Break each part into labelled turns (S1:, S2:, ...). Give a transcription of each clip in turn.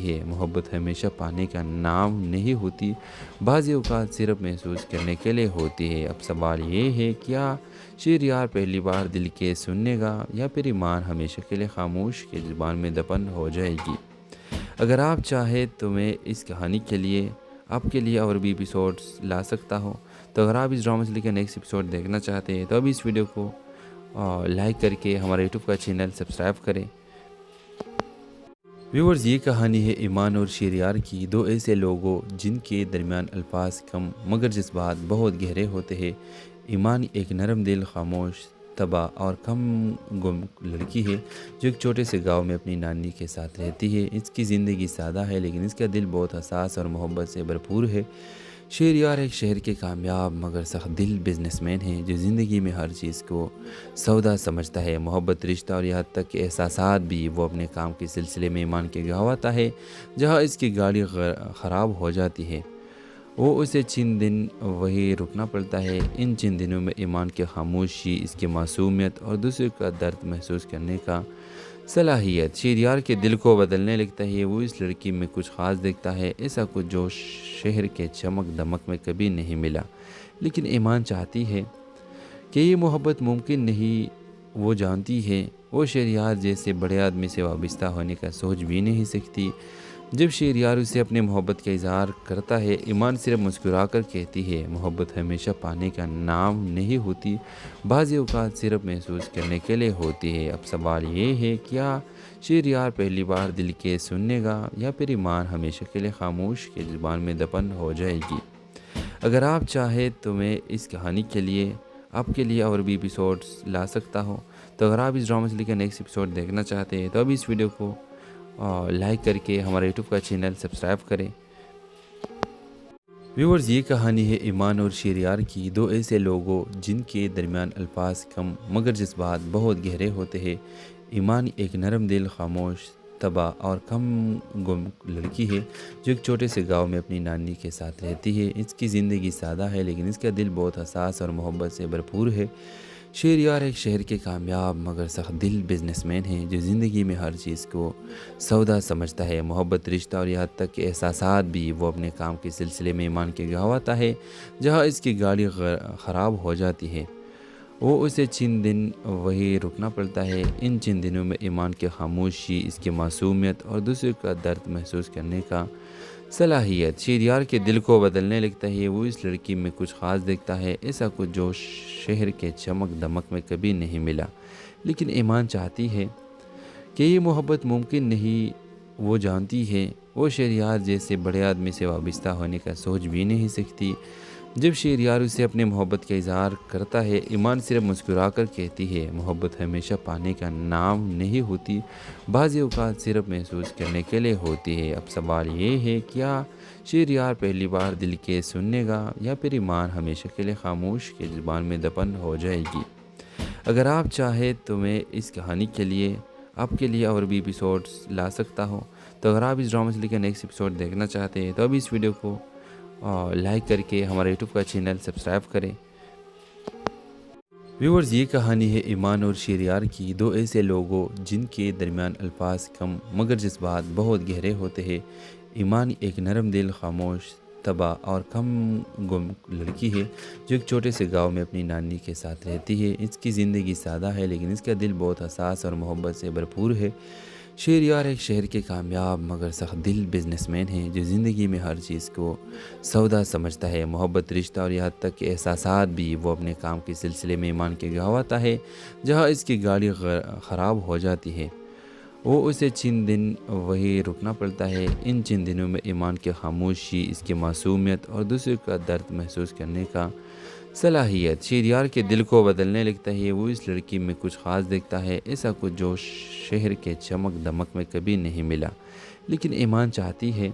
S1: ہے محبت ہمیشہ پانے کا نام نہیں ہوتی، بعض اوقات صرف محسوس کرنے کے لیے ہوتی ہے۔ اب سوال یہ ہے، کیا شیر یار پہلی بار دل کے سننے گا یا پھر ایمان ہمیشہ کے لیے خاموش کی زبان میں دفن ہو جائے گی؟ اگر آپ چاہیں تو میں اس کہانی کے لیے آپ کے لیے اور بھی ایپیسوڈز لا سکتا ہوں۔ تو اگر آپ اس ڈرامہ سے لے کے نیکسٹ ایپیسوڈ دیکھنا چاہتے ہیں تو ابھی اس ویڈیو کو لائک کر کے ہمارے یوٹیوب کا چینل سبسکرائب کریں۔ ویورز، یہ کہانی ہے ایمان اور شیریار کی، دو ایسے لوگوں جن کے درمیان الفاظ کم مگر جذبات بہت گہرے ہوتے ہیں۔ ایمان ایک نرم دل، خاموش طبع اور کم گم لڑکی ہے جو ایک چھوٹے سے گاؤں میں اپنی نانی کے ساتھ رہتی ہے۔ اس کی زندگی سادہ ہے لیکن اس کا دل بہت حساس اور محبت سے بھرپور ہے۔ شیریار ایک شہر کے کامیاب مگر سخت دل بزنس مین ہے جو زندگی میں ہر چیز کو سودا سمجھتا ہے، محبت، رشتہ اور یہاں تک کہ احساسات بھی۔ وہ اپنے کام کے سلسلے میں ایمان کے گھر آتا ہے جہاں اس کی گاڑی خراب ہو جاتی ہے۔ وہ اسے چند دن وہی رکنا پڑتا ہے۔ ان چند دنوں میں ایمان کی خاموشی، اس کی معصومیت اور دوسرے کا درد محسوس کرنے کا صلاحیت شیریار کے دل کو بدلنے لگتا ہے۔ وہ اس لڑکی میں کچھ خاص دیکھتا ہے، ایسا کچھ جو شہر کے چمک دمک میں کبھی نہیں ملا۔ لیکن ایمان چاہتی ہے کہ یہ محبت ممکن نہیں۔ وہ جانتی ہے وہ شیریار جیسے بڑے آدمی سے وابستہ ہونے کا سوچ بھی نہیں سکتی۔ جب شیریار اسے اپنے محبت کا اظہار کرتا ہے، ایمان صرف مسکرا کر کہتی ہے، محبت ہمیشہ پانے کا نام نہیں ہوتی، بعض اوقات صرف محسوس کرنے کے لیے ہوتی ہے۔ اب سوال یہ ہے، کیا شیریار پہلی بار دل کے سننے گا یا پھر ایمان ہمیشہ کے لیے خاموش کی زبان میں دفن ہو جائے گی؟ اگر آپ چاہیں تو میں اس کہانی کے لیے آپ کے لیے اور بھی ایپیسوڈز لا سکتا ہوں۔ تو اگر آپ اس ڈرامہ سے لے کے نیکسٹ ایپیسوڈ دیکھنا چاہتے ہیں تو ابھی اس ویڈیو کو لائک کر کے ہمارے یوٹیوب کا چینل سبسکرائب کریں۔ ویورز، یہ کہانی ہے ایمان اور شیریار کی، دو ایسے لوگوں جن کے درمیان الفاظ کم مگر جذبات بہت گہرے ہوتے ہیں۔ ایمان ایک نرم دل، خاموش طبع اور کم گم لڑکی ہے جو ایک چھوٹے سے گاؤں میں اپنی نانی کے ساتھ رہتی ہے۔ اس کی زندگی سادہ ہے لیکن اس کا دل بہت حساس اور محبت سے بھرپور ہے۔ شیریار ایک شہر کے کامیاب مگر سخت دل بزنس مین ہے جو زندگی میں ہر چیز کو سودا سمجھتا ہے، محبت، رشتہ اور یہاں تک کہ احساسات بھی۔ وہ اپنے کام کے سلسلے میں ایمان کے گھر آتا ہے جہاں اس کی گاڑی خراب ہو جاتی ہے۔ وہ اسے چند دن وہی رکنا پڑتا ہے۔ ان چند دنوں میں ایمان کی خاموشی، اس کی معصومیت اور دوسرے کا درد محسوس کرنے کا صلاحیت شیریار کے دل کو بدلنے لگتا ہے۔ وہ اس لڑکی میں کچھ خاص دیکھتا ہے، ایسا کچھ جو شہر کے چمک دمک میں کبھی نہیں ملا۔ لیکن ایمان چاہتی ہے کہ یہ محبت ممکن نہیں۔ وہ جانتی ہے وہ شیریار جیسے بڑے آدمی سے وابستہ ہونے کا سوچ بھی نہیں سکتی۔ جب شیریار اسے اپنے محبت کا اظہار کرتا ہے، ایمان صرف مسکرا کر کہتی ہے، محبت ہمیشہ پانے کا نام نہیں ہوتی، بعض اوقات صرف محسوس کرنے کے لیے ہوتی ہے۔ اب سوال یہ ہے، کیا شیریار پہلی بار دل کے سننے گا یا پھر ایمان ہمیشہ کے لیے خاموش کی زبان میں دفن ہو جائے گی؟ اگر آپ چاہیں تو میں اس کہانی کے لیے آپ کے لیے اور بھی ایپیسوڈز لا سکتا ہوں۔ تو اگر آپ اس ڈرامہ سے لے کے نیکسٹ ایپیسوڈ دیکھنا چاہتے ہیں تو ابھی اس ویڈیو کو لائک کر کے ہمارے یوٹیوب کا چینل سبسکرائب کریں۔ ویورز، یہ کہانی ہے ایمان اور شیریار کی، دو ایسے لوگوں جن کے درمیان الفاظ کم مگر جذبات بہت گہرے ہوتے ہیں۔ ایمان ایک نرم دل، خاموش طبع اور کم گم لڑکی ہے جو ایک چھوٹے سے گاؤں میں اپنی نانی کے ساتھ رہتی ہے۔ اس کی زندگی سادہ ہے لیکن اس کا دل بہت حساس اور محبت سے بھرپور ہے۔ شیریار ایک شہر کے کامیاب مگر سخت دل بزنس مین ہے جو زندگی میں ہر چیز کو سودا سمجھتا ہے، محبت، رشتہ اور یہاں تک کہ احساسات بھی۔ وہ اپنے کام کے سلسلے میں ایمان کے گھر آتا ہے جہاں اس کی گاڑی خراب ہو جاتی ہے۔ وہ اسے چند دن وہی رکنا پڑتا ہے۔ ان چند دنوں میں ایمان کی خاموشی، اس کی معصومیت اور دوسرے کا درد محسوس کرنے کا صلاحیت شیریار کے دل کو بدلنے لگتا ہے۔ وہ اس لڑکی میں کچھ خاص دیکھتا ہے، ایسا کچھ جو شہر کے چمک دمک میں کبھی نہیں ملا۔ لیکن ایمان چاہتی ہے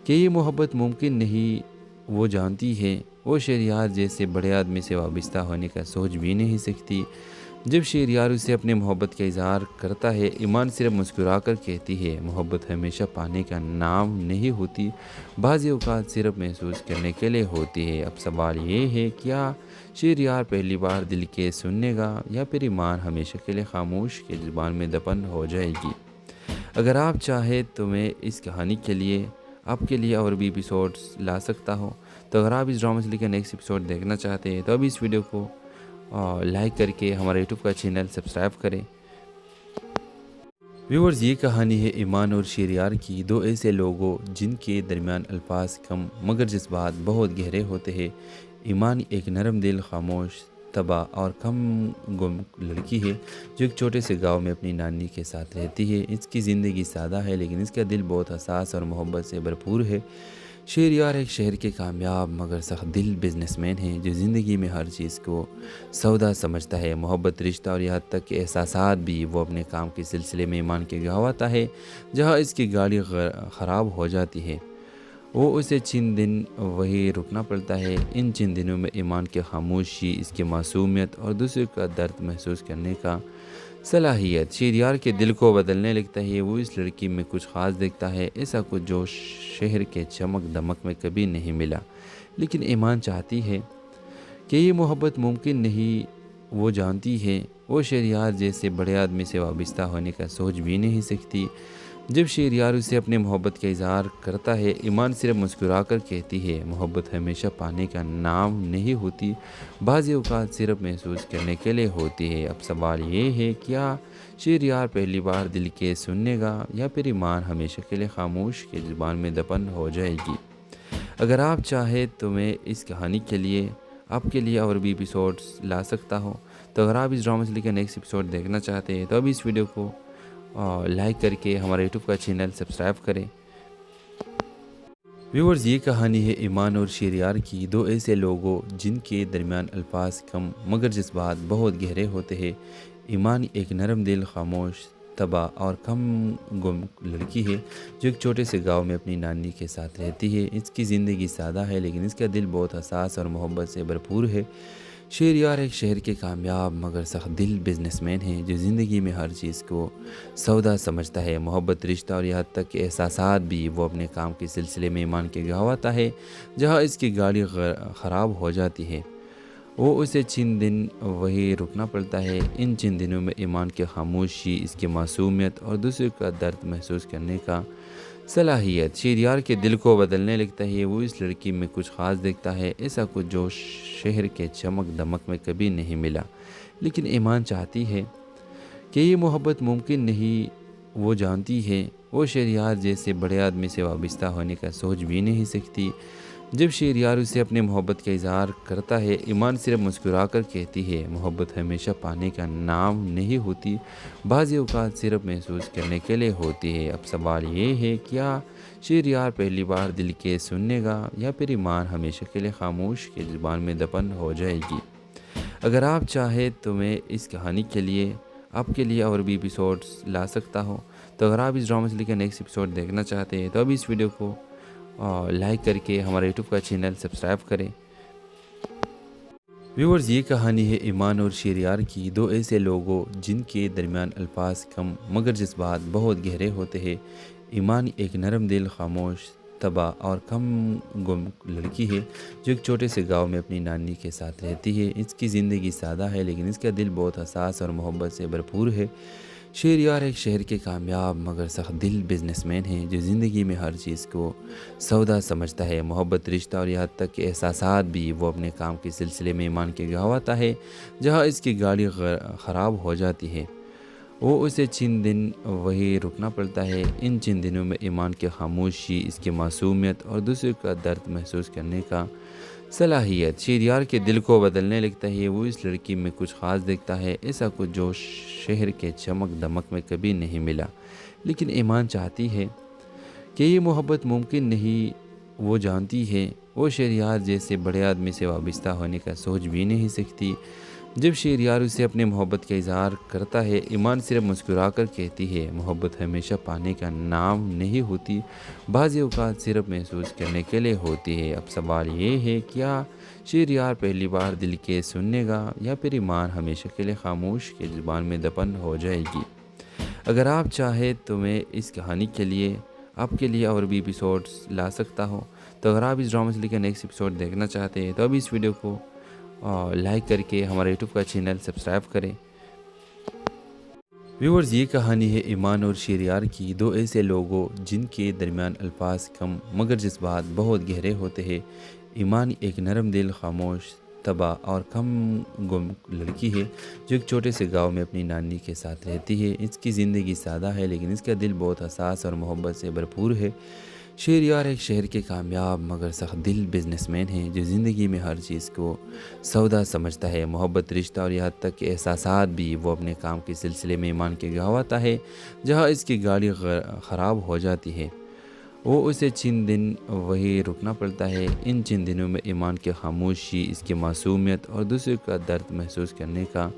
S1: کہ یہ محبت ممکن نہیں۔ وہ جانتی ہے وہ شیریار جیسے بڑے آدمی سے وابستہ ہونے کا سوچ بھی نہیں سکتی۔ جب شیریار اسے اپنے محبت کا اظہار کرتا ہے، ایمان صرف مسکرا کر کہتی ہے، محبت ہمیشہ پانے کا نام نہیں ہوتی، بعض اوقات صرف محسوس کرنے کے لیے ہوتی ہے۔ اب سوال یہ ہے، کیا شیریار پہلی بار دل کے سننے گا یا پھر ایمان ہمیشہ کے لیے خاموش کی زبان میں دفن ہو جائے گی؟ اگر آپ چاہیں تو میں اس کہانی کے لیے آپ کے لیے اور بھی ایپیسوڈز لا سکتا ہوں۔ تو اگر آپ اس ڈرامہ سے لے کر نیکسٹ ایپیسوڈ دیکھنا چاہتے ہیں تو ابھی اس ویڈیو کو لائک کر کے ہمارے یوٹیوب کا چینل سبسکرائب کریں۔ ویورز، یہ کہانی ہے ایمان اور شہریار کی، دو ایسے لوگوں جن کے درمیان الفاظ کم مگر جذبات بہت گہرے ہوتے ہیں۔ ایمان ایک نرم دل، خاموش، تباہ اور کم گم لڑکی ہے جو ایک چھوٹے سے گاؤں میں اپنی نانی کے ساتھ رہتی ہے۔ اس کی زندگی سادہ ہے لیکن اس کا دل بہت حساس اور محبت سے بھرپور ہے۔ شہریار ایک شہر کے کامیاب مگر سخت دل بزنس مین ہے جو زندگی میں ہر چیز کو سودا سمجھتا ہے، محبت، رشتہ اور یہاں تک کہ احساسات بھی۔ وہ اپنے کام کے سلسلے میں ایمان کے گاؤں آتا ہے جہاں اس کی گاڑی خراب ہو جاتی ہے۔ وہ اسے چند دن وہی رکنا پڑتا ہے۔ ان چند دنوں میں ایمان کی خاموشی، اس کی معصومیت اور دوسرے کا درد محسوس کرنے کا صلاحیت شہریار کے دل کو بدلنے لگتا ہے۔ وہ اس لڑکی میں کچھ خاص دیکھتا ہے، ایسا کچھ جو شہر کے چمک دمک میں کبھی نہیں ملا۔ لیکن ایمان چاہتی ہے کہ یہ محبت ممکن نہیں۔ وہ جانتی ہے وہ شہریار جیسے بڑے آدمی سے وابستہ ہونے کا سوچ بھی نہیں سکتی۔ جب شہریار اسے اپنے محبت کا اظہار کرتا ہے، ایمان صرف مسکرا کر کہتی ہے، محبت ہمیشہ پانے کا نام نہیں ہوتی، بعض اوقات صرف محسوس کرنے کے لیے ہوتی ہے۔ اب سوال یہ ہے، کیا شہریار پہلی بار دل کے سننے گا یا پھر ایمان ہمیشہ کے لیے خاموش کی زبان میں دفن ہو جائے گی؟ اگر آپ چاہیں تو میں اس کہانی کے لیے آپ کے لیے اور بھی ایپیسوڈز لا سکتا ہوں۔ تو اگر آپ اس ڈرامہ سے لے کر نیکسٹ ایپیسوڈ دیکھنا چاہتے ہیں تو ابھی اس ویڈیو کو لائک کر کے ہمارے یوٹیوب کا چینل سبسکرائب کریں۔ ویورز، یہ کہانی ہے ایمان اور شہریار کی، دو ایسے لوگوں جن کے درمیان الفاظ کم مگر جذبات بہت گہرے ہوتے ہیں۔ ایمان ایک نرم دل، خاموش، تباہ اور کم گم لڑکی ہے جو ایک چھوٹے سے گاؤں میں اپنی نانی کے ساتھ رہتی ہے۔ اس کی زندگی سادہ ہے لیکن اس کا دل بہت حساس اور محبت سے بھرپور ہے۔ شہریار ایک شہر کے کامیاب مگر سخت دل بزنس مین ہے جو زندگی میں ہر چیز کو سودا سمجھتا ہے، محبت، رشتہ اور یہاں تک کہ احساسات بھی۔ وہ اپنے کام کے سلسلے میں ایمان کے گاؤں آتا ہے جہاں اس کی گاڑی خراب ہو جاتی ہے۔ وہ اسے چند دن وہی رکنا پڑتا ہے۔ ان چند دنوں میں ایمان کی خاموشی، اس کی معصومیت اور دوسرے کا درد محسوس کرنے کا صلاحیت شہریار کے دل کو بدلنے لگتا ہے۔ وہ اس لڑکی میں کچھ خاص دیکھتا ہے، ایسا کچھ جو شہر کے چمک دمک میں کبھی نہیں ملا۔ لیکن ایمان چاہتی ہے کہ یہ محبت ممکن نہیں۔ وہ جانتی ہے وہ شہریار جیسے بڑے آدمی سے وابستہ ہونے کا سوچ بھی نہیں سکتی۔ جب شہریار اسے اپنے محبت کا اظہار کرتا ہے، ایمان صرف مسکرا کر کہتی ہے، محبت ہمیشہ پانے کا نام نہیں ہوتی، بعض اوقات صرف محسوس کرنے کے لیے ہوتی ہے۔ اب سوال یہ ہے، کیا شہریار پہلی بار دل کے سننے گا یا پھر ایمان ہمیشہ کے لیے خاموش کی زبان میں دفن ہو جائے گی؟ اگر آپ چاہیں تو میں اس کہانی کے لیے آپ کے لیے اور بھی ایپیسوڈز لا سکتا ہوں۔ تو اگر آپ اس ڈرامہ سے لے کر نیکسٹ ایپیسوڈ دیکھنا چاہتے ہیں تو ابھی اس ویڈیو کو لائک کر کے ہمارے یوٹیوب کا چینل سبسکرائب کریں۔ ویورز، یہ کہانی ہے ایمان اور شہریار کی، دو ایسے لوگوں جن کے درمیان الفاظ کم مگر جذبات بہت گہرے ہوتے ہیں۔ ایمان ایک نرم دل، خاموش، تباہ اور کم گم لڑکی ہے جو ایک چھوٹے سے گاؤں میں اپنی نانی کے ساتھ رہتی ہے۔ اس کی زندگی سادہ ہے لیکن اس کا دل بہت حساس اور محبت سے بھرپور ہے۔ شہریار ایک شہر کے کامیاب مگر سخت دل بزنس مین ہے جو زندگی میں ہر چیز کو سودا سمجھتا ہے، محبت، رشتہ اور یہاں تک کہ احساسات بھی۔ وہ اپنے کام کے سلسلے میں ایمان کے گاؤں آتا ہے جہاں اس کی گاڑی خراب ہو جاتی ہے۔ وہ اسے چند دن وہی رکنا پڑتا ہے۔ ان چند دنوں میں ایمان کی خاموشی، اس کی معصومیت اور دوسرے کا درد محسوس کرنے کا صلاحیت شہریار کے دل کو بدلنے لگتا ہے۔ وہ اس لڑکی میں کچھ خاص دیکھتا ہے، ایسا کچھ جو شہر کے چمک دمک میں کبھی نہیں ملا۔ لیکن ایمان چاہتی ہے کہ یہ محبت ممکن نہیں۔ وہ جانتی ہے وہ شہریار جیسے بڑے آدمی سے وابستہ ہونے کا سوچ بھی نہیں سکتی۔ جب شہریار اسے اپنے محبت کا اظہار کرتا ہے، ایمان صرف مسکرا کر کہتی ہے، محبت ہمیشہ پانے کا نام نہیں ہوتی، بعض اوقات صرف محسوس کرنے کے لیے ہوتی ہے۔ اب سوال یہ ہے، کیا شہریار پہلی بار دل کے سننے گا یا پھر ایمان ہمیشہ کے لیے خاموش کی زبان میں دفن ہو جائے گی؟ اگر آپ چاہیں تو میں اس کہانی کے لیے آپ کے لیے اور بھی ایپیسوڈز لا سکتا ہوں۔ تو اگر آپ اس ڈرامہ سے لے کر نیکسٹ ایپیسوڈ دیکھنا چاہتے ہیں تو ابھی اس ویڈیو کو لائک کر کے ہمارے یوٹیوب کا چینل سبسکرائب کریں۔ ویورز، یہ کہانی ہے ایمان اور شیریار کی، دو ایسے لوگوں جن کے درمیان الفاظ کم مگر جذبات بہت گہرے ہوتے ہیں۔ ایمان ایک نرم دل، خاموش، طبع اور کم گم لڑکی ہے جو ایک چھوٹے سے گاؤں میں اپنی نانی کے ساتھ رہتی ہے۔ اس کی زندگی سادہ ہے لیکن اس کا دل بہت حساس اور محبت سے بھرپور ہے۔ شہریار ایک شہر کے کامیاب مگر سخت دل بزنس مین ہے جو زندگی میں ہر چیز کو سودا سمجھتا ہے، محبت، رشتہ اور یہاں تک کہ احساسات بھی۔ وہ اپنے کام کے سلسلے میں ایمان کے گاؤں آتا ہے جہاں اس کی گاڑی خراب ہو جاتی ہے۔ وہ اسے چند دن وہی رکنا پڑتا ہے۔ ان چند دنوں میں ایمان کی خاموشی، اس کی معصومیت اور دوسرے کا درد محسوس کرنے کا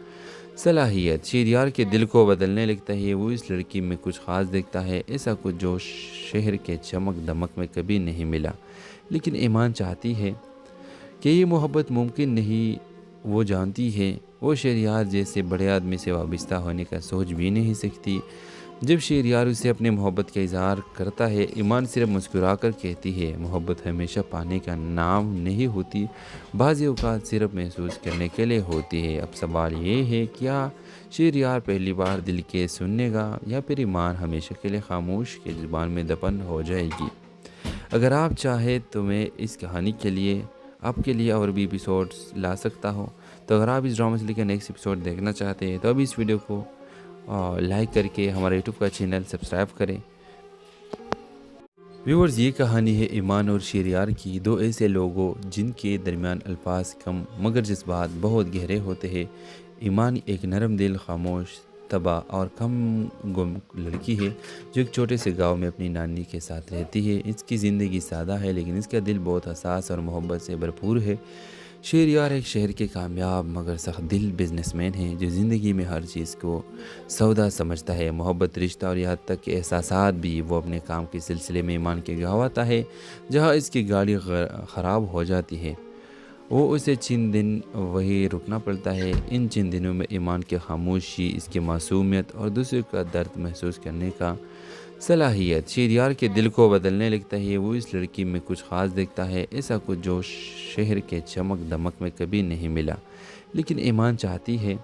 S1: صلاحیت شہریار کے دل کو بدلنے لگتا ہے۔ وہ اس لڑکی میں کچھ خاص دیکھتا ہے، ایسا کچھ جو شہر کے چمک دمک میں کبھی نہیں ملا۔ لیکن ایمان چاہتی ہے کہ یہ محبت ممکن نہیں۔ وہ جانتی ہے وہ شہریار جیسے بڑے آدمی سے وابستہ ہونے کا سوچ بھی نہیں سکتی۔ جب شہریار اسے اپنے محبت کا اظہار کرتا ہے، ایمان صرف مسکرا کر کہتی ہے، محبت ہمیشہ پانے کا نام نہیں ہوتی، بعض اوقات صرف محسوس کرنے کے لیے ہوتی ہے۔ اب سوال یہ ہے، کیا شہریار پہلی بار دل کے سننے گا یا پھر ایمان ہمیشہ کے لیے خاموش کے زبان میں دفن ہو جائے گی؟ اگر آپ چاہیں تو میں اس کہانی کے لیے آپ کے لیے اور بھی ایپیسوڈز لا سکتا ہوں۔ تو اگر آپ اس ڈرامہ سے لے کے نیکسٹ ایپیسوڈ دیکھنا چاہتے ہیں تو ابھی اس ویڈیو کو لائک کر کے ہمارا یوٹیوب کا چینل سبسکرائب کریں۔ ویورز، یہ کہانی ہے ایمان اور شہریار کی، دو ایسے لوگوں جن کے درمیان الفاظ کم مگر جذبات بہت گہرے ہوتے ہیں۔ ایمان ایک نرم دل، خاموش، طبع اور کم گم لڑکی ہے جو ایک چھوٹے سے گاؤں میں اپنی نانی کے ساتھ رہتی ہے۔ اس کی زندگی سادہ ہے لیکن اس کا دل بہت حساس اور محبت سے بھرپور ہے۔ شہریار ایک شہر کے کامیاب مگر سخت دل بزنس مین ہے جو زندگی میں ہر چیز کو سودا سمجھتا ہے، محبت، رشتہ اور یہاں تک کہ احساسات بھی۔ وہ اپنے کام کے سلسلے میں ایمان کے گاؤں آتا ہے جہاں اس کی گاڑی خراب ہو جاتی ہے۔ وہ اسے چند دن وہی رکنا پڑتا ہے۔ ان چند دنوں میں ایمان کی خاموشی، اس کی معصومیت اور دوسرے کا درد محسوس کرنے کا صلاحیت شہریار کے دل کو بدلنے لگتا ہے۔ وہ اس لڑکی میں کچھ خاص دیکھتا ہے، ایسا کچھ جو شہر کے چمک دمک میں کبھی نہیں ملا۔ لیکن ایمان چاہتی ہے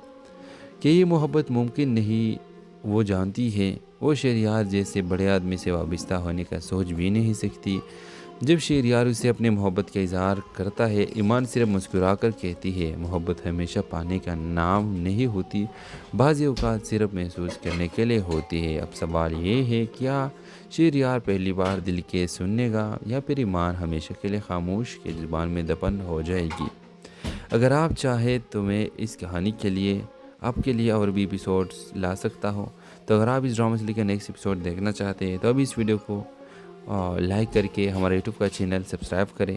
S1: کہ یہ محبت ممکن نہیں۔ وہ جانتی ہے وہ شہریار جیسے بڑے آدمی سے وابستہ ہونے کا سوچ بھی نہیں سکتی۔ جب شہریار اسے اپنے محبت کا اظہار کرتا ہے، ایمان صرف مسکرا کر کہتی ہے، محبت ہمیشہ پانے کا نام نہیں ہوتی، بعض اوقات صرف محسوس کرنے کے لیے ہوتی ہے۔ اب سوال یہ ہے، کیا شہریار پہلی بار دل کے سننے گا یا پھر ایمان ہمیشہ کے لیے خاموش کے زبان میں دفن ہو جائے گی؟ اگر آپ چاہیں تو میں اس کہانی کے لیے آپ کے لیے اور بھی ایپیسوڈز لا سکتا ہوں۔ تو اگر آپ اس ڈرامہ سے لے کے نیکسٹ ایپیسوڈ دیکھنا چاہتے ہیں تو ابھی اس ویڈیو کو لائک کر کے ہمارا یوٹیوب کا چینل سبسکرائب کریں۔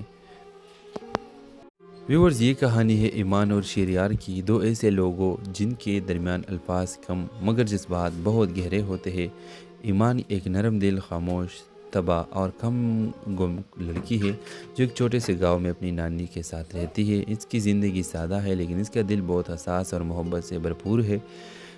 S1: ویورز، یہ کہانی ہے ایمان اور شہریار کی، دو ایسے لوگوں جن کے درمیان الفاظ کم مگر جذبات بہت گہرے ہوتے ہیں۔ ایمان ایک نرم دل، خاموش، طبع اور کم گم لڑکی ہے جو ایک چھوٹے سے گاؤں میں اپنی نانی کے ساتھ رہتی ہے۔ اس کی زندگی سادہ ہے لیکن اس کا دل بہت حساس اور محبت سے بھرپور ہے۔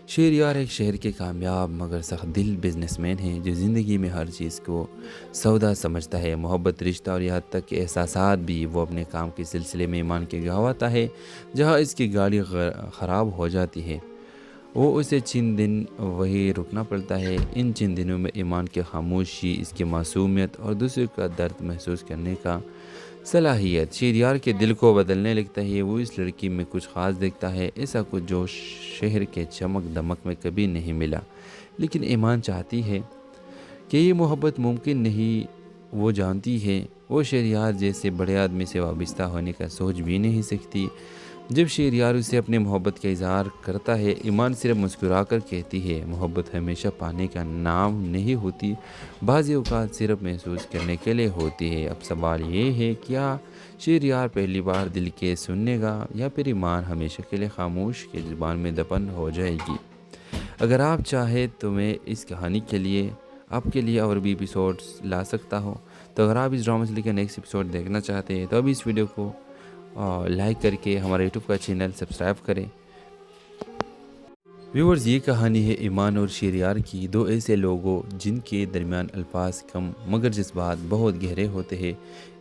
S1: شہریار ایک شہر کے کامیاب مگر سخت دل بزنس مین ہے جو زندگی میں ہر چیز کو سودا سمجھتا ہے، محبت، رشتہ اور یہاں تک کہ احساسات بھی۔ وہ اپنے کام کے سلسلے میں ایمان کے گاؤں آتا ہے جہاں اس کی گاڑی خراب ہو جاتی ہے۔ وہ اسے چند دن وہی رکنا پڑتا ہے۔ ان چند دنوں میں ایمان کی خاموشی، اس کی معصومیت اور دوسرے کا درد محسوس کرنے کا صلاحیت شہریار کے دل کو بدلنے لگتا ہے۔ وہ اس لڑکی میں کچھ خاص دیکھتا ہے، ایسا کچھ جو شہر کے چمک دمک میں کبھی نہیں ملا۔ لیکن ایمان چاہتی ہے کہ یہ محبت ممکن نہیں۔ وہ جانتی ہے وہ شہریار جیسے بڑے آدمی سے وابستہ ہونے کا سوچ بھی نہیں سکتی۔ جب شہریار اسے اپنے محبت کا اظہار کرتا ہے، ایمان صرف مسکرا کر کہتی ہے، محبت ہمیشہ پانے کا نام نہیں ہوتی، بعض اوقات صرف محسوس کرنے کے لیے ہوتی ہے۔ اب سوال یہ ہے، کیا شہریار پہلی بار دل کے سننے گا یا پھر ایمان ہمیشہ کے لیے خاموش کے زبان میں دفن ہو جائے گی؟ اگر آپ چاہیں تو میں اس کہانی کے لیے آپ کے لیے اور بھی ایپیسوڈز لا سکتا ہوں۔ تو اگر آپ اس ڈرامہ سے لے کے نیکسٹ ایپیسوڈ دیکھنا چاہتے ہیں تو ابھی اس ویڈیو کو لائک کر کے ہمارا یوٹیوب کا چینل سبسکرائب کریں۔ ویورز، یہ کہانی ہے ایمان اور شہریار کی، دو ایسے لوگوں جن کے درمیان الفاظ کم مگر جذبات بہت گہرے ہوتے ہیں۔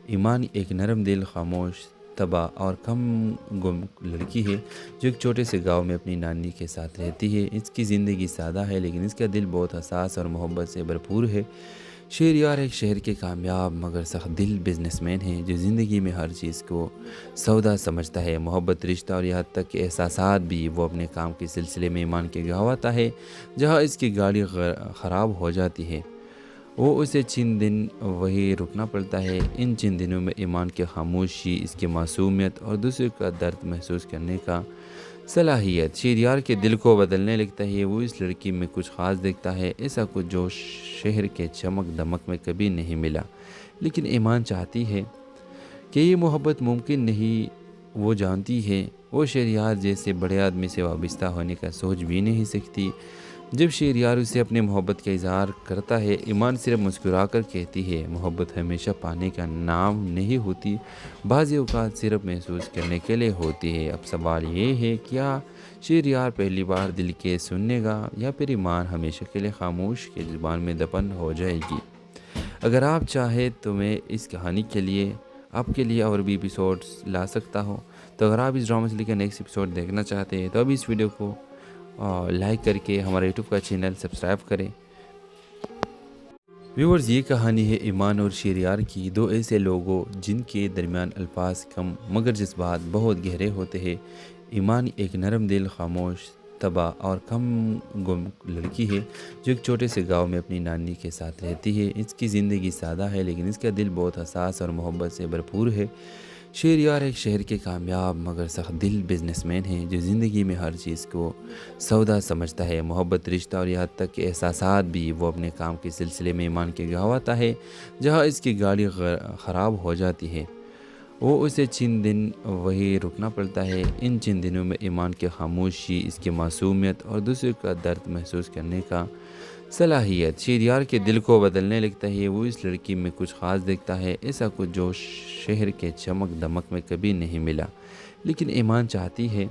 S1: ایمان ایک نرم دل، خاموش، طبع اور کم گم لڑکی ہے جو ایک چھوٹے سے گاؤں میں اپنی نانی کے ساتھ رہتی ہے۔ اس کی زندگی سادہ ہے لیکن اس کا دل بہت حساس اور محبت سے بھرپور ہے۔ شہریار ایک شہر کے کامیاب مگر سخت دل بزنس مین ہے جو زندگی میں ہر چیز کو سودا سمجھتا ہے، محبت، رشتہ اور یہاں تک کہ احساسات بھی۔ وہ اپنے کام کے سلسلے میں ایمان کے گواہ ہوتا ہے۔ جہاں اس کی گاڑی خراب ہو جاتی ہے وہ اسے چند دن وہی رکنا پڑتا ہے۔ ان چند دنوں میں ایمان کی خاموشی، اس کی معصومیت اور دوسرے کا درد محسوس کرنے کا صلاحیت شہریار کے دل کو بدلنے لگتا ہے۔ وہ اس لڑکی میں کچھ خاص دیکھتا ہے، ایسا کچھ جو شہر کے چمک دمک میں کبھی نہیں ملا۔ لیکن ایمان چاہتی ہے کہ یہ محبت ممکن نہیں۔ وہ جانتی ہے وہ شہریار جیسے بڑے آدمی سے وابستہ ہونے کا سوچ بھی نہیں سکتی۔ جب شہریار اسے اپنے محبت کا اظہار کرتا ہے ایمان صرف مسکرا کر کہتی ہے، محبت ہمیشہ پانے کا نام نہیں ہوتی، بعض اوقات صرف محسوس کرنے کے لیے ہوتی ہے۔ اب سوال یہ ہے کیا شہریار پہلی بار دل کے سننے گا یا پھر ایمان ہمیشہ کے لیے خاموش کے زبان میں دفن ہو جائے گی؟ اگر آپ چاہیں تو میں اس کہانی کے لیے آپ کے لیے اور بھی ایپیسوڈز لا سکتا ہوں، تو اگر آپ اس ڈرامہ سے لے کر نیکسٹ ایپیسوڈ دیکھنا چاہتے ہیں تو ابھی اس ویڈیو کو لائک کر کے ہمارے یوٹیوب کا چینل سبسکرائب کریں۔ ویورز، یہ کہانی ہے ایمان اور شہریار کی، دو ایسے لوگوں جن کے درمیان الفاظ کم مگر جذبات بہت گہرے ہوتے ہیں۔ ایمان ایک نرم دل، خاموش طبع اور کم گم لڑکی ہے جو ایک چھوٹے سے گاؤں میں اپنی نانی کے ساتھ رہتی ہے۔ اس کی زندگی سادہ ہے لیکن اس کا دل بہت حساس اور محبت سے بھرپور ہے۔ شہریار ایک شہر کے کامیاب مگر سخت دل بزنس مین ہے جو زندگی میں ہر چیز کو سودا سمجھتا ہے، محبت، رشتہ اور یہاں تک کہ احساسات بھی۔ وہ اپنے کام کے سلسلے میں ایمان کے گواہ ہوتا ہے۔ جہاں اس کی گاڑی خراب ہو جاتی ہے وہ اسے چند دن وہی رکنا پڑتا ہے۔ ان چند دنوں میں ایمان کی خاموشی، اس کی معصومیت اور دوسرے کا درد محسوس کرنے کا صلاحیت شہریار کے دل کو بدلنے لگتا ہے۔ وہ اس لڑکی میں کچھ خاص دیکھتا ہے، ایسا کچھ جو شہر کے چمک دمک میں کبھی نہیں ملا۔ لیکن ایمان چاہتی ہے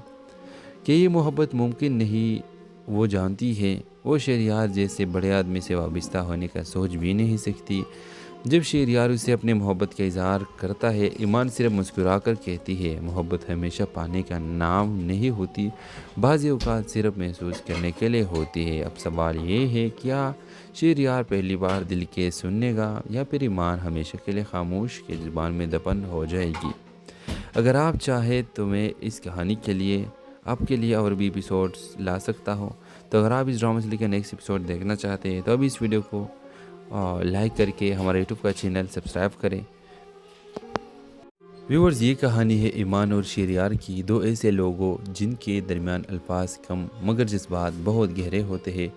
S1: کہ یہ محبت ممکن نہیں۔ وہ جانتی ہے وہ شہریار جیسے بڑے آدمی سے وابستہ ہونے کا سوچ بھی نہیں سکتی۔ جب شہریار اسے اپنے محبت کا اظہار کرتا ہے ایمان صرف مسکرا کر کہتی ہے، محبت ہمیشہ پانے کا نام نہیں ہوتی، بعض اوقات صرف محسوس کرنے کے لیے ہوتی ہے۔ اب سوال یہ ہے کیا شہریار پہلی بار دل کے سننے گا یا پھر ایمان ہمیشہ کے لیے خاموش کے زبان میں دفن ہو جائے گی؟ اگر آپ چاہیں تو میں اس کہانی کے لیے آپ کے لیے اور بھی ایپیسوڈز لا سکتا ہوں، تو اگر آپ اس ڈرامہ سے لے کر نیکسٹ ایپیسوڈ دیکھنا چاہتے ہیں تو ابھی اس ویڈیو کو لائک کر کے ہمارے یوٹیوب کا چینل سبسکرائب کریں۔ ویورز، یہ کہانی ہے ایمان اور شہریار کی، دو ایسے لوگوں جن کے درمیان الفاظ کم مگر جذبات بہت گہرے ہوتے ہیں۔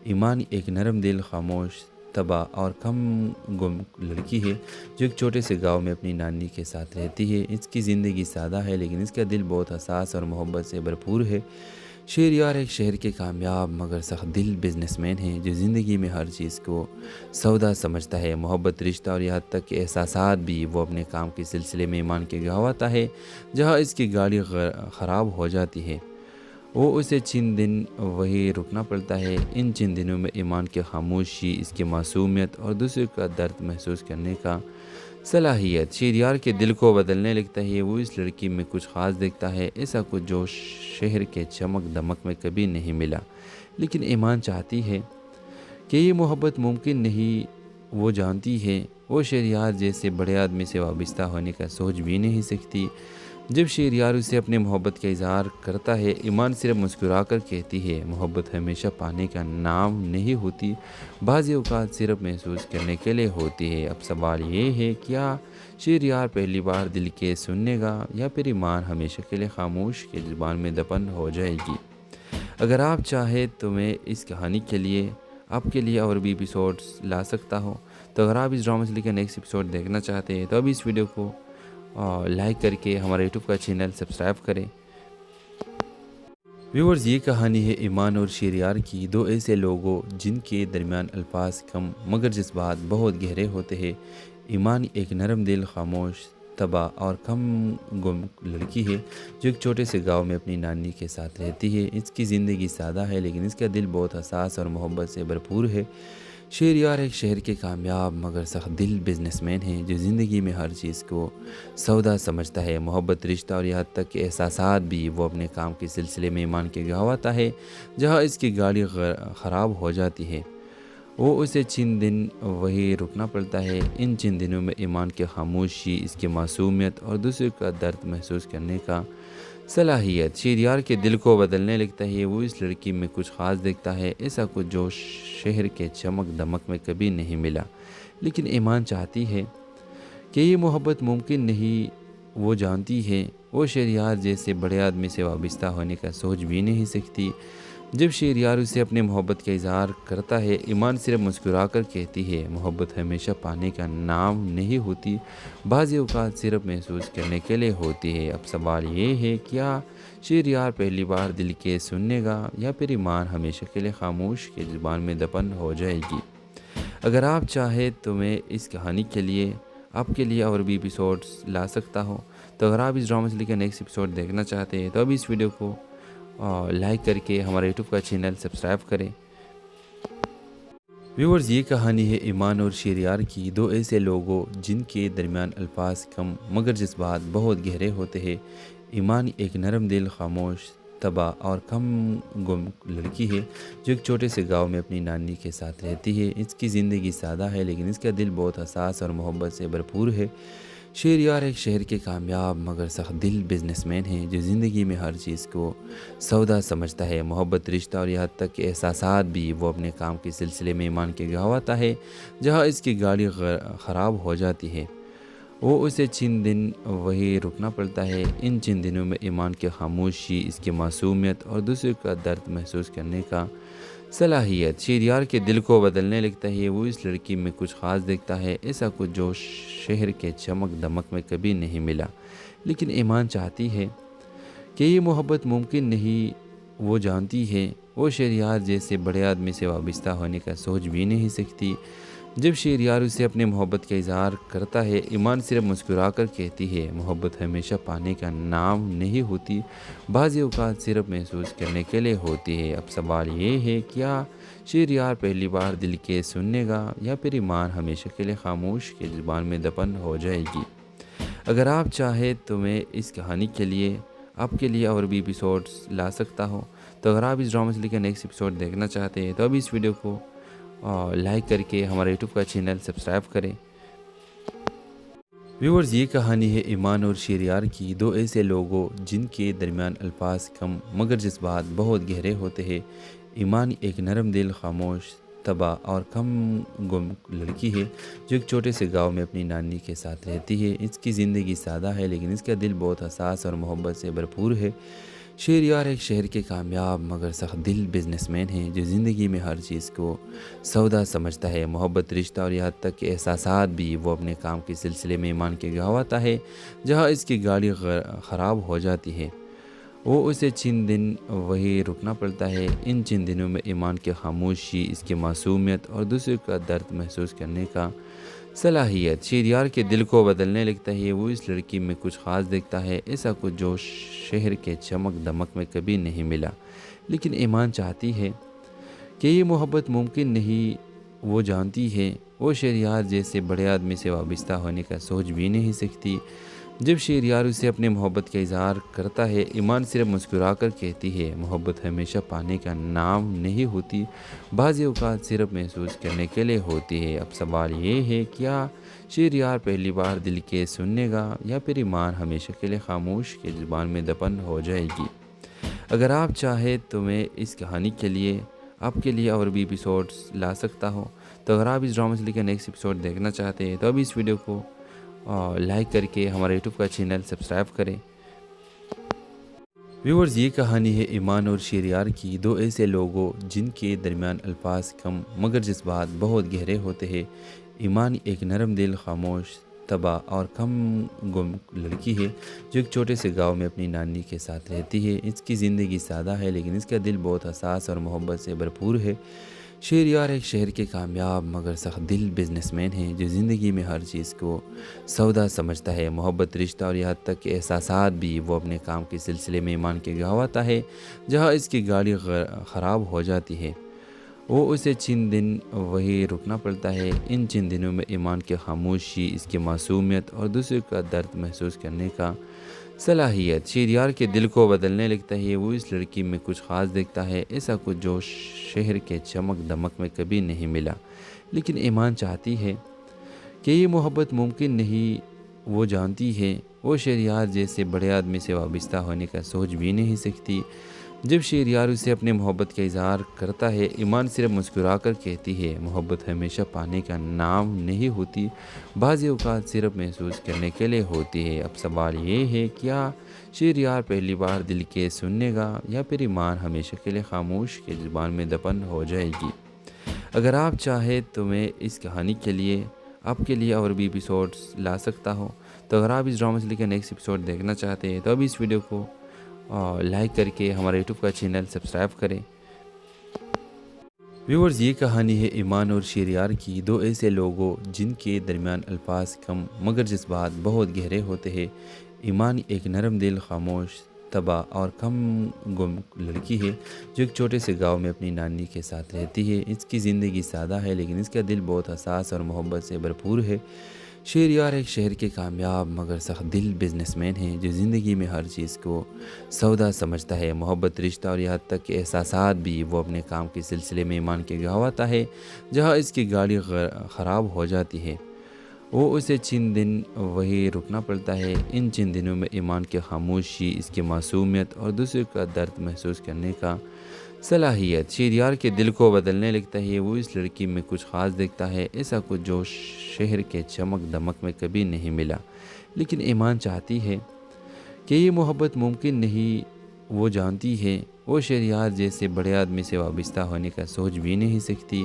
S1: ایمان ایک نرم دل، خاموش طبع اور کم گم لڑکی ہے جو ایک چھوٹے سے گاؤں میں اپنی نانی کے ساتھ رہتی ہے۔ اس کی زندگی سادہ ہے لیکن اس کا دل بہت حساس اور محبت سے بھرپور ہے۔ شہریار ایک شہر کے کامیاب مگر سخت دل بزنس مین ہے جو زندگی میں ہر چیز کو سودا سمجھتا ہے، محبت، رشتہ اور یہاں تک کہ احساسات بھی۔ وہ اپنے کام کے سلسلے میں ایمان کے گواہ ہوتا ہے۔ جہاں اس کی گاڑی خراب ہو جاتی ہے وہ اسے چند دن وہی رکنا پڑتا ہے۔ ان چند دنوں میں ایمان کی خاموشی، اس کی معصومیت اور دوسرے کا درد محسوس کرنے کا صلاحیت شہریار کے دل کو بدلنے لگتا ہے۔ وہ اس لڑکی میں کچھ خاص دیکھتا ہے، ایسا کچھ جو شہر کے چمک دمک میں کبھی نہیں ملا۔ لیکن ایمان چاہتی ہے کہ یہ محبت ممکن نہیں۔ وہ جانتی ہے وہ شہریار جیسے بڑے آدمی سے وابستہ ہونے کا سوچ بھی نہیں سکتی۔ جب شہریار اسے اپنے محبت کا اظہار کرتا ہے ایمان صرف مسکرا کر کہتی ہے، محبت ہمیشہ پانے کا نام نہیں ہوتی، بعض اوقات صرف محسوس کرنے کے لیے ہوتی ہے۔ اب سوال یہ ہے کیا شہریار پہلی بار دل کے سننے گا یا پھر ایمان ہمیشہ کے لیے خاموش کے زبان میں دفن ہو جائے گی؟ اگر آپ چاہیں تو میں اس کہانی کے لیے آپ کے لیے اور بھی ایپیسوڈز لا سکتا ہوں، تو اگر آپ اس ڈرامہ سے لے کر نیکسٹ ایپیسوڈ دیکھنا چاہتے ہیں تو ابھی اس ویڈیو کو لائک کر کے ہمارے یوٹیوب کا چینل سبسکرائب کریں۔ ویورز، یہ کہانی ہے ایمان اور شہریار کی، دو ایسے لوگوں جن کے درمیان الفاظ کم مگر جذبات بہت گہرے ہوتے ہیں۔ ایمان ایک نرم دل، خاموش طبع اور کم گم لڑکی ہے جو ایک چھوٹے سے گاؤں میں اپنی نانی کے ساتھ رہتی ہے۔ اس کی زندگی سادہ ہے لیکن اس کا دل بہت حساس اور محبت سے بھرپور ہے۔ شہریار ایک شہر کے کامیاب مگر سخت دل بزنس مین ہیں جو زندگی میں ہر چیز کو سودا سمجھتا ہے۔ محبت، رشتہ اور یہاں تک کہ احساسات بھی وہ اپنے کام کے سلسلے میں ایمان کے گہواتا ہے۔ جہاں اس کی گاڑی خراب ہو جاتی ہے وہ اسے چند دن وہی رکنا پڑتا ہے۔ ان چند دنوں میں ایمان کی خاموشی، اس کی معصومیت اور دوسرے کا درد محسوس کرنے کا صلاحیت شہریار کے دل کو بدلنے لگتا ہے۔ وہ اس لڑکی میں کچھ خاص دیکھتا ہے، ایسا کچھ جو شہر کے چمک دمک میں کبھی نہیں ملا۔ لیکن ایمان چاہتی ہے کہ یہ محبت ممکن نہیں، وہ جانتی ہے وہ شہریار جیسے بڑے آدمی سے وابستہ ہونے کا سوچ بھی نہیں سکتی۔ جب شہریار اسے اپنے محبت کا اظہار کرتا ہے، ایمان صرف مسکرا کر کہتی ہے محبت ہمیشہ پانے کا نام نہیں ہوتی، بعض اوقات صرف محسوس کرنے کے لیے ہوتی ہے۔ اب سوال یہ ہے، کیا شہریار پہلی بار دل کے سننے گا یا پھر ایمان ہمیشہ کے لیے خاموش کے زبان میں دفن ہو جائے گی؟ اگر آپ چاہیں تو میں اس کہانی کے لیے آپ کے لیے اور بھی ایپیسوڈز لا سکتا ہوں، تو اگر آپ اس ڈرامہ سے لے کر نیکسٹ ایپیسوڈ دیکھنا چاہتے ہیں تو ابھی اس ویڈیو کو لائک کر کے ہمارے یوٹیوب کا چینل سبسکرائب کریں۔ ویورز، یہ کہانی ہے ایمان اور شہریار کی، دو ایسے لوگوں جن کے درمیان الفاظ کم مگر جذبات بہت گہرے ہوتے ہیں۔ ایمان ایک نرم دل، خاموش طبع اور کم گم لڑکی ہے جو ایک چھوٹے سے گاؤں میں اپنی نانی کے ساتھ رہتی ہے۔ اس کی زندگی سادہ ہے لیکن اس کا دل بہت حساس اور محبت سے بھرپور ہے۔ شہریار ایک شہر کے کامیاب مگر سخت دل بزنس مین ہیں جو زندگی میں ہر چیز کو سودا سمجھتا ہے۔ محبت، رشتہ اور یہاں تک کہ احساسات بھی وہ اپنے کام کے سلسلے میں ایمان کے گہواتا ہے۔ جہاں اس کی گاڑی خراب ہو جاتی ہے وہ اسے چند دن وہی رکنا پڑتا ہے۔ ان چند دنوں میں ایمان کی خاموشی، اس کی معصومیت اور دوسرے کا درد محسوس کرنے کا صلاحیت شہریار کے دل کو بدلنے لگتا ہے۔ وہ اس لڑکی میں کچھ خاص دیکھتا ہے، ایسا کچھ جو شہر کے چمک دمک میں کبھی نہیں ملا۔ لیکن ایمان چاہتی ہے کہ یہ محبت ممکن نہیں، وہ جانتی ہے وہ شہریار جیسے بڑے آدمی سے وابستہ ہونے کا سوچ بھی نہیں سکتی۔ جب شہریار اسے اپنے محبت کا اظہار کرتا ہے، ایمان صرف مسکرا کر کہتی ہے محبت ہمیشہ پانے کا نام نہیں ہوتی، بعض اوقات صرف محسوس کرنے کے لیے ہوتی ہے۔ اب سوال یہ ہے، کیا شہریار پہلی بار دل کے سننے گا یا پھر ایمان ہمیشہ کے لیے خاموش کے زبان میں دفن ہو جائے گی؟ اگر آپ چاہیں تو میں اس کہانی کے لیے آپ کے لیے اور بھی ایپیسوڈز لا سکتا ہوں، تو اگر آپ اس ڈرامہ سے لے کر نیکسٹ ایپیسوڈ دیکھنا چاہتے ہیں تو ابھی اس ویڈیو کو لائک کر کے ہمارے یوٹیوب کا چینل سبسکرائب کریں۔ ویورز، یہ کہانی ہے ایمان اور شہریار کی، دو ایسے لوگوں جن کے درمیان الفاظ کم مگر جذبات بہت گہرے ہوتے ہیں۔ ایمان ایک نرم دل، خاموش طبع اور کم گم لڑکی ہے جو ایک چھوٹے سے گاؤں میں اپنی نانی کے ساتھ رہتی ہے۔ اس کی زندگی سادہ ہے لیکن اس کا دل بہت حساس اور محبت سے بھرپور ہے۔ شہریار ایک شہر کے کامیاب مگر سخت دل بزنس مین ہیں جو زندگی میں ہر چیز کو سودا سمجھتا ہے۔ محبت، رشتہ اور یہاں تک کہ احساسات بھی وہ اپنے کام کے سلسلے میں ایمان کے گہواتا ہے۔ جہاں اس کی گاڑی خراب ہو جاتی ہے وہ اسے چند دن وہی رکنا پڑتا ہے۔ ان چند دنوں میں ایمان کی خاموشی، اس کی معصومیت اور دوسرے کا درد محسوس کرنے کا صلاحیت شہریار کے دل کو بدلنے لگتا ہے۔ وہ اس لڑکی میں کچھ خاص دیکھتا ہے، ایسا کچھ جو شہر کے چمک دمک میں کبھی نہیں ملا۔ لیکن ایمان چاہتی ہے کہ یہ محبت ممکن نہیں، وہ جانتی ہے وہ شہریار جیسے بڑے آدمی سے وابستہ ہونے کا سوچ بھی نہیں سکتی۔ جب شہریار اسے اپنے محبت کا اظہار کرتا ہے، ایمان صرف مسکرا کر کہتی ہے محبت ہمیشہ پانے کا نام نہیں ہوتی، بعض اوقات صرف محسوس کرنے کے لیے ہوتی ہے۔ اب سوال یہ ہے، کیا شہریار پہلی بار دل کے سننے گا یا پھر ایمان ہمیشہ کے لیے خاموش کے زبان میں دفن ہو جائے گی؟ اگر آپ چاہیں تو میں اس کہانی کے لیے آپ کے لیے اور بھی ایپیسوڈز لا سکتا ہوں، تو اگر آپ اس ڈرامہ سے لے کر نیکسٹ ایپیسوڈ دیکھنا چاہتے ہیں تو ابھی اس ویڈیو کو لائک کر کے ہمارے یوٹیوب کا چینل سبسکرائب کریں۔ ویورز، یہ کہانی ہے ایمان اور شہریار کی، دو ایسے لوگوں جن کے درمیان الفاظ کم مگر جذبات بہت گہرے ہوتے ہیں۔ ایمان ایک نرم دل، خاموش طبع اور کم گم لڑکی ہے جو ایک چھوٹے سے گاؤں میں اپنی نانی کے ساتھ رہتی ہے۔ اس کی زندگی سادہ ہے لیکن اس کا دل بہت حساس اور محبت سے بھرپور ہے۔ شہریار ایک شہر کے کامیاب مگر سخت دل بزنس مین ہیں جو زندگی میں ہر چیز کو سودا سمجھتا ہے۔ محبت، رشتہ اور یہاں تک کہ احساسات بھی وہ اپنے کام کے سلسلے میں ایمان کے گہواتا ہے۔ جہاں اس کی گاڑی خراب ہو جاتی ہے وہ اسے چند دن وہی رکنا پڑتا ہے۔ ان چند دنوں میں ایمان کی خاموشی، اس کی معصومیت اور دوسروں کا درد محسوس کرنے کا صلاحیت شہریار کے دل کو بدلنے لگتا ہے۔ وہ اس لڑکی میں کچھ خاص دیکھتا ہے، ایسا کچھ جو شہر کے چمک دمک میں کبھی نہیں ملا۔ لیکن ایمان چاہتی ہے کہ یہ محبت ممکن نہیں۔ وہ جانتی ہے وہ شہریار جیسے بڑے آدمی سے وابستہ ہونے کا سوچ بھی نہیں سکتی۔ جب شہریار اسے اپنے محبت کا اظہار کرتا ہے، ایمان صرف مسکرا کر کہتی ہے، محبت ہمیشہ پانے کا نام نہیں ہوتی، بعض اوقات صرف محسوس کرنے کے لیے ہوتی ہے۔ اب سوال یہ ہے، کیا شہریار پہلی بار دل کے سننے گا یا پھر ایمان ہمیشہ کے لیے خاموش کے زبان میں دفن ہو جائے گی؟ اگر آپ چاہیں تو میں اس کہانی کے لیے آپ کے لیے اور بھی ایپیسوڈز لا سکتا ہوں۔ تو اگر آپ اس ڈرامہ سے لے کر نیکسٹ ایپیسوڈ دیکھنا چاہتے ہیں تو ابھی اس ویڈیو کو لائک کر کے ہمارے یوٹیوب کا چینل سبسکرائب کریں۔ ویورز، یہ کہانی ہے ایمان اور شہریار کی، دو ایسے لوگوں جن کے درمیان الفاظ کم مگر جذبات بہت گہرے ہوتے ہیں۔ ایمان ایک نرم دل، خاموش، تباہ اور کم گم لڑکی ہے جو ایک چھوٹے سے گاؤں میں اپنی نانی کے ساتھ رہتی ہے۔ اس کی زندگی سادہ ہے لیکن اس کا دل بہت حساس اور محبت سے بھرپور ہے۔ شہریار ایک شہر کے کامیاب مگر سخت دل بزنس مین ہے جو زندگی میں ہر چیز کو سودا سمجھتا ہے، محبت، رشتہ اور یہاں تک کہ احساسات بھی۔ وہ اپنے کام کے سلسلے میں ایمان کے گاؤں آتا ہے جہاں اس کی گاڑی خراب ہو جاتی ہے۔ وہ اسے چند دن وہی رکنا پڑتا ہے۔ ان چند دنوں میں ایمان کی خاموشی، اس کی معصومیت اور دوسروں کا درد محسوس کرنے کا صلاحیت شہریار کے دل کو بدلنے لگتا ہے۔ وہ اس لڑکی میں کچھ خاص دیکھتا ہے، ایسا کچھ جو شہر کے چمک دمک میں کبھی نہیں ملا۔ لیکن ایمان چاہتی ہے کہ یہ محبت ممکن نہیں۔ وہ جانتی ہے وہ شہریار جیسے بڑے آدمی سے وابستہ ہونے کا سوچ بھی نہیں سکتی۔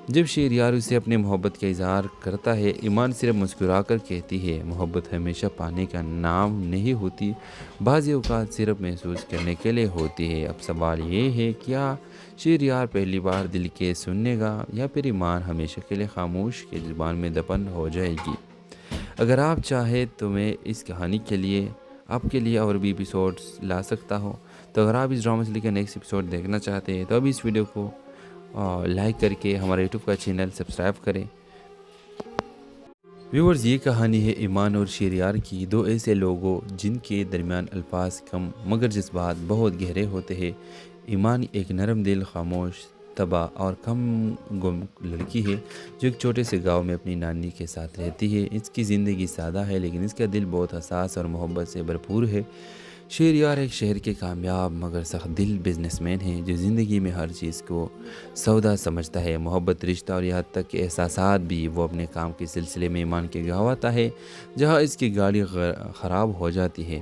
S1: جب شہریار اسے اپنے محبت کا اظہار کرتا ہے، ایمان صرف مسکرا کر کہتی ہے، محبت ہمیشہ پانے کا نام نہیں ہوتی، بعض اوقات صرف محسوس کرنے کے لیے ہوتی ہے۔ اب سوال یہ ہے، کیا شہریار پہلی بار دل کے سننے گا یا پھر ایمان ہمیشہ کے لیے خاموش کے زبان میں دفن ہو جائے گی؟ اگر آپ چاہیں تو میں اس کہانی کے لیے آپ کے لیے اور بھی ایپیسوڈز لا سکتا ہوں۔ تو اگر آپ اس ڈرامہ سے لے کر نیکسٹ ایپیسوڈ دیکھنا چاہتے ہیں تو ابھی اس ویڈیو کو لائک کر کے ہمارے یوٹیوب کا چینل سبسکرائب کریں۔ ویورز، یہ کہانی ہے ایمان اور شہریار کی، دو ایسے لوگوں جن کے درمیان الفاظ کم مگر جذبات بہت گہرے ہوتے ہیں۔ ایمان ایک نرم دل، خاموش، تباہ اور کم گم لڑکی ہے جو ایک چھوٹے سے گاؤں میں اپنی نانی کے ساتھ رہتی ہے۔ اس کی زندگی سادہ ہے لیکن اس کا دل بہت حساس اور محبت سے بھرپور ہے۔ شہریار ایک شہر کے کامیاب مگر سخت دل بزنس مین ہے جو زندگی میں ہر چیز کو سودا سمجھتا ہے، محبت، رشتہ اور یہاں تک کہ احساسات بھی۔ وہ اپنے کام کے سلسلے میں ایمان کے گاؤں آتا ہے جہاں اس کی گاڑی خراب ہو جاتی ہے۔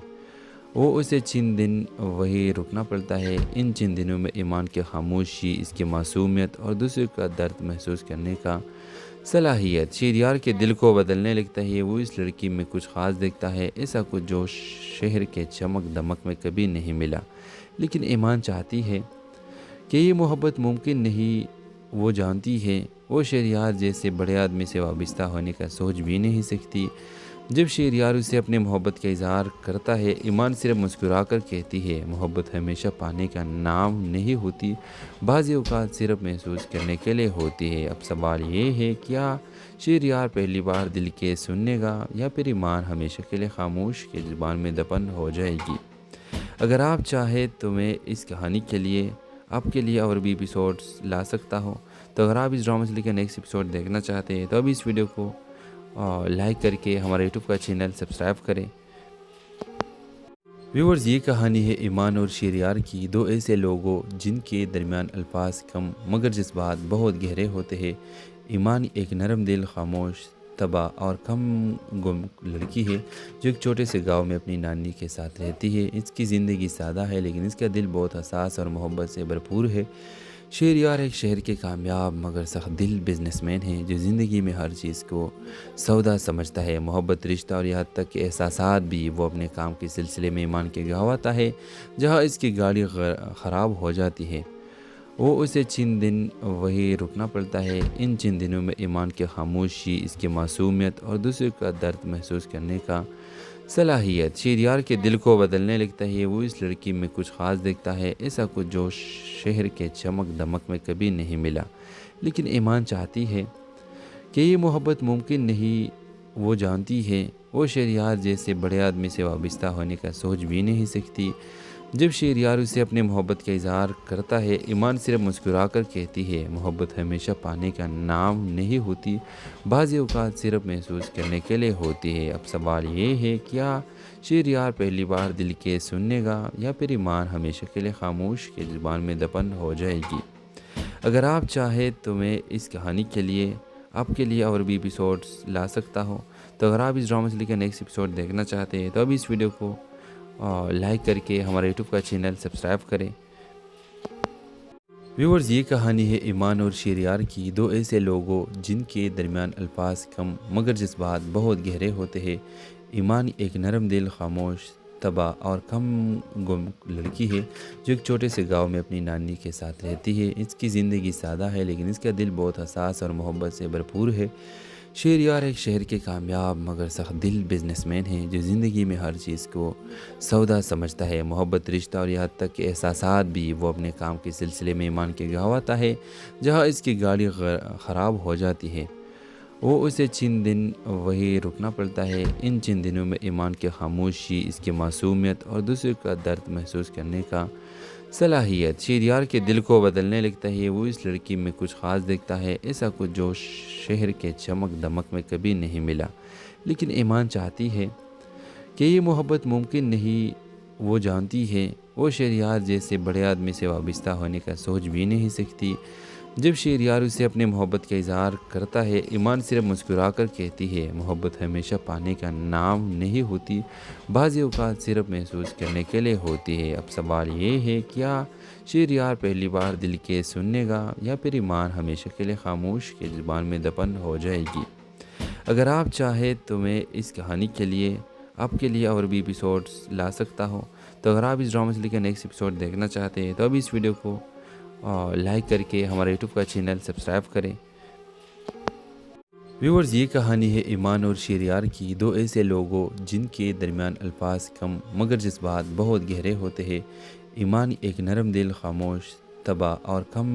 S1: وہ اسے چند دن وہی رکنا پڑتا ہے۔ ان چند دنوں میں ایمان کی خاموشی، اس کی معصومیت اور دوسروں کا درد محسوس کرنے کا صلاحیت شہریار کے دل کو بدلنے لگتا ہے۔ وہ اس لڑکی میں کچھ خاص دیکھتا ہے، ایسا کچھ جو شہر کے چمک دمک میں کبھی نہیں ملا۔ لیکن ایمان چاہتی ہے کہ یہ محبت ممکن نہیں۔ وہ جانتی ہے وہ شہریار جیسے بڑے آدمی سے وابستہ ہونے کا سوچ بھی نہیں سکتی۔ جب شہریار اسے اپنے محبت کا اظہار کرتا ہے، ایمان صرف مسکرا کر کہتی ہے، محبت ہمیشہ پانے کا نام نہیں ہوتی، بعض اوقات صرف محسوس کرنے کے لیے ہوتی ہے۔ اب سوال یہ ہے، کیا شہریار پہلی بار دل کے سننے گا یا پھر ایمان ہمیشہ کے لیے خاموش کے زبان میں دفن ہو جائے گی؟ اگر آپ چاہیں تو میں اس کہانی کے لیے آپ کے لیے اور بھی ایپیسوڈز لا سکتا ہوں۔ تو اگر آپ اس ڈرامہ سے لے کر نیکسٹ ایپیسوڈ دیکھنا چاہتے ہیں تو ابھی اس ویڈیو کو لائک کر کے ہمارے یوٹیوب کا چینل سبسکرائب کریں۔ ویورز، یہ کہانی ہے ایمان اور شہریار کی، دو ایسے لوگوں جن کے درمیان الفاظ کم مگر جذبات بہت گہرے ہوتے ہیں۔ ایمان ایک نرم دل، خاموش، تباہ اور کم گم لڑکی ہے جو ایک چھوٹے سے گاؤں میں اپنی نانی کے ساتھ رہتی ہے۔ اس کی زندگی سادہ ہے لیکن اس کا دل بہت حساس اور محبت سے بھرپور ہے۔ شہریار ایک شہر کے کامیاب مگر سخت دل بزنس مین ہے جو زندگی میں ہر چیز کو سودا سمجھتا ہے، محبت، رشتہ اور یہاں تک کہ احساسات بھی۔ وہ اپنے کام کے سلسلے میں ایمان کے گاؤں آتا ہے جہاں اس کی گاڑی خراب ہو جاتی ہے۔ وہ اسے چند دن وہی رکنا پڑتا ہے۔ ان چند دنوں میں ایمان کی خاموشی، اس کی معصومیت اور دوسروں کا درد محسوس کرنے کا صلاحیت شہریار کے دل کو بدلنے لگتا ہے، وہ اس لڑکی میں کچھ خاص دیکھتا ہے، ایسا کچھ جو شہر کے چمک دمک میں کبھی نہیں ملا، لیکن ایمان چاہتی ہے کہ یہ محبت ممکن نہیں۔ وہ جانتی ہے وہ شہریار جیسے بڑے آدمی سے وابستہ ہونے کا سوچ بھی نہیں سکتی۔ جب شہریار اسے اپنے محبت کا اظہار کرتا ہے، ایمان صرف مسکرا کر کہتی ہے، محبت ہمیشہ پانے کا نام نہیں ہوتی، بعض اوقات صرف محسوس کرنے کے لیے ہوتی ہے۔ اب سوال یہ ہے، کیا شہریار پہلی بار دل کے سننے گا یا پھر ایمان ہمیشہ کے لیے خاموش کے زبان میں دفن ہو جائے گی؟ اگر آپ چاہیں تو میں اس کہانی کے لیے آپ کے لیے اور بھی ایپیسوڈز لا سکتا ہوں، تو اگر آپ اس ڈرامہ سے لے کر نیکسٹ ایپیسوڈ دیکھنا چاہتے ہیں تو ابھی اس ویڈیو کو لائک کر کے ہمارے یوٹیوب کا چینل سبسکرائب کریں۔ ویورز، یہ کہانی ہے ایمان اور شہریار کی، دو ایسے لوگوں جن کے درمیان الفاظ کم مگر جذبات بہت گہرے ہوتے ہیں۔ ایمان ایک نرم دل، خاموش طبع اور کم گم لڑکی ہے جو ایک چھوٹے سے گاؤں میں اپنی نانی کے ساتھ رہتی ہے۔ اس کی زندگی سادہ ہے لیکن اس کا دل بہت حساس اور محبت سے بھرپور ہے۔ شہریار ایک شہر کے کامیاب مگر سخت دل بزنس مین ہے جو زندگی میں ہر چیز کو سودا سمجھتا ہے، محبت، رشتہ اور یہاں تک کہ احساسات بھی۔ وہ اپنے کام کے سلسلے میں ایمان کے گاؤں آتا ہے جہاں اس کی گاڑی خراب ہو جاتی ہے۔ وہ اسے چند دن وہی رکنا پڑتا ہے۔ ان چند دنوں میں ایمان کی خاموشی، اس کی معصومیت اور دوسرے کا درد محسوس کرنے کا صلاحیت شہریار کے دل کو بدلنے لگتا ہے۔ وہ اس لڑکی میں کچھ خاص دیکھتا ہے، ایسا کچھ جو شہر کے چمک دمک میں کبھی نہیں ملا، لیکن ایمان چاہتی ہے کہ یہ محبت ممکن نہیں۔ وہ جانتی ہے وہ شہریار جیسے بڑے آدمی سے وابستہ ہونے کا سوچ بھی نہیں سکتی۔ جب شہریار اسے اپنے محبت کا اظہار کرتا ہے، ایمان صرف مسکرا کر کہتی ہے، محبت ہمیشہ پانے کا نام نہیں ہوتی، بعض اوقات صرف محسوس کرنے کے لیے ہوتی ہے۔ اب سوال یہ ہے، کیا شہریار پہلی بار دل کے سننے گا یا پھر ایمان ہمیشہ کے لیے خاموش کے زبان میں دفن ہو جائے گی؟ اگر آپ چاہیں تو میں اس کہانی کے لیے آپ کے لیے اور بھی ایپیسوڈز لا سکتا ہوں، تو اگر آپ اس ڈرامہ سے لے کر نیکسٹ ایپیسوڈ دیکھنا چاہتے ہیں تو ابھی اس ویڈیو کو لائک کر کے ہمارے یوٹیوب کا چینل سبسکرائب کریں۔ ویورز، یہ کہانی ہے ایمان اور شہریار کی، دو ایسے لوگوں جن کے درمیان الفاظ کم مگر جذبات بہت گہرے ہوتے ہیں۔ ایمان ایک نرم دل، خاموش طبع اور کم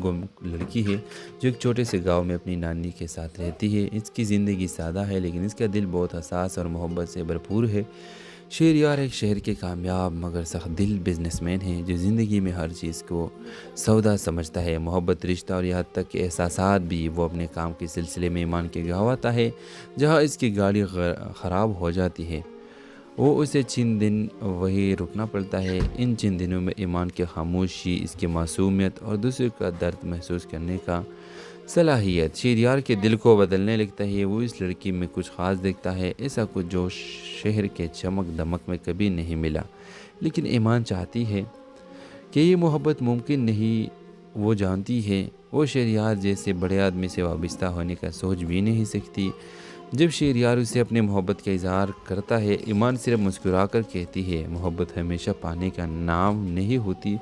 S1: گم لڑکی ہے جو ایک چھوٹے سے گاؤں میں اپنی نانی کے ساتھ رہتی ہے۔ اس کی زندگی سادہ ہے لیکن اس کا دل بہت حساس اور محبت سے بھرپور ہے۔ شہریار ایک شہر کے کامیاب مگر سخت دل بزنس مین ہے جو زندگی میں ہر چیز کو سودا سمجھتا ہے، محبت، رشتہ اور یہاں تک کہ احساسات بھی۔ وہ اپنے کام کے سلسلے میں ایمان کے گاؤں آتا ہے جہاں اس کی گاڑی خراب ہو جاتی ہے۔ وہ اسے چند دن وہی رکنا پڑتا ہے۔ ان چند دنوں میں ایمان کی خاموشی، اس کی معصومیت اور دوسرے کا درد محسوس کرنے کا صلاحیت شہریار کے دل کو بدلنے لگتا ہے۔ وہ اس لڑکی میں کچھ خاص دیکھتا ہے، ایسا کچھ جو شہر کے چمک دمک میں کبھی نہیں ملا، لیکن ایمان چاہتی ہے کہ یہ محبت ممکن نہیں۔ وہ جانتی ہے وہ شہریار جیسے بڑے آدمی سے وابستہ ہونے کا سوچ بھی نہیں سکتی۔ جب شہریار اسے اپنے محبت کا اظہار کرتا ہے، ایمان صرف مسکرا کر کہتی ہے، محبت ہمیشہ پانے کا نام نہیں ہوتی،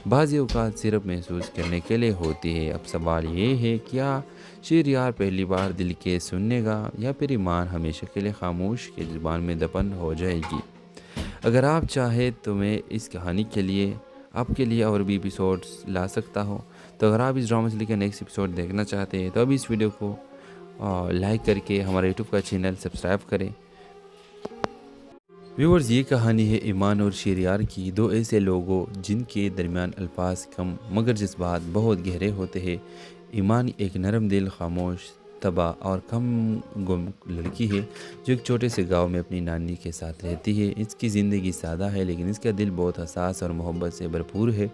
S1: بعض اوقات صرف محسوس کرنے کے لیے ہوتی ہے۔ اب سوال یہ ہے، کیا شہریار پہلی بار دل کے سننے گا یا پھر ایمان ہمیشہ کے لیے خاموش کے زبان میں دفن ہو جائے گی؟ اگر آپ چاہیں تو میں اس کہانی کے لیے آپ کے لیے اور بھی ایپیسوڈز لا سکتا ہوں، تو اگر آپ اس ڈرامہ سے لے کر نیکسٹ ایپیسوڈ دیکھنا چاہتے ہیں تو ابھی اس ویڈیو کو لائک کر کے ہمارے یوٹیوب کا چینل سبسکرائب کریں۔ ویورز، یہ کہانی ہے ایمان اور شہریار کی، دو ایسے لوگوں جن کے درمیان الفاظ کم مگر جذبات بہت گہرے ہوتے ہیں۔ ایمان ایک نرم دل، خاموش طبع اور کم گم لڑکی ہے جو ایک چھوٹے سے گاؤں میں اپنی نانی کے ساتھ رہتی ہے۔ اس کی زندگی سادہ ہے لیکن اس کا دل بہت حساس اور محبت سے بھرپور ہے۔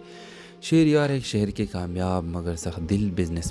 S1: شہریار ایک شہر کے کامیاب مگر سخت دل بزنس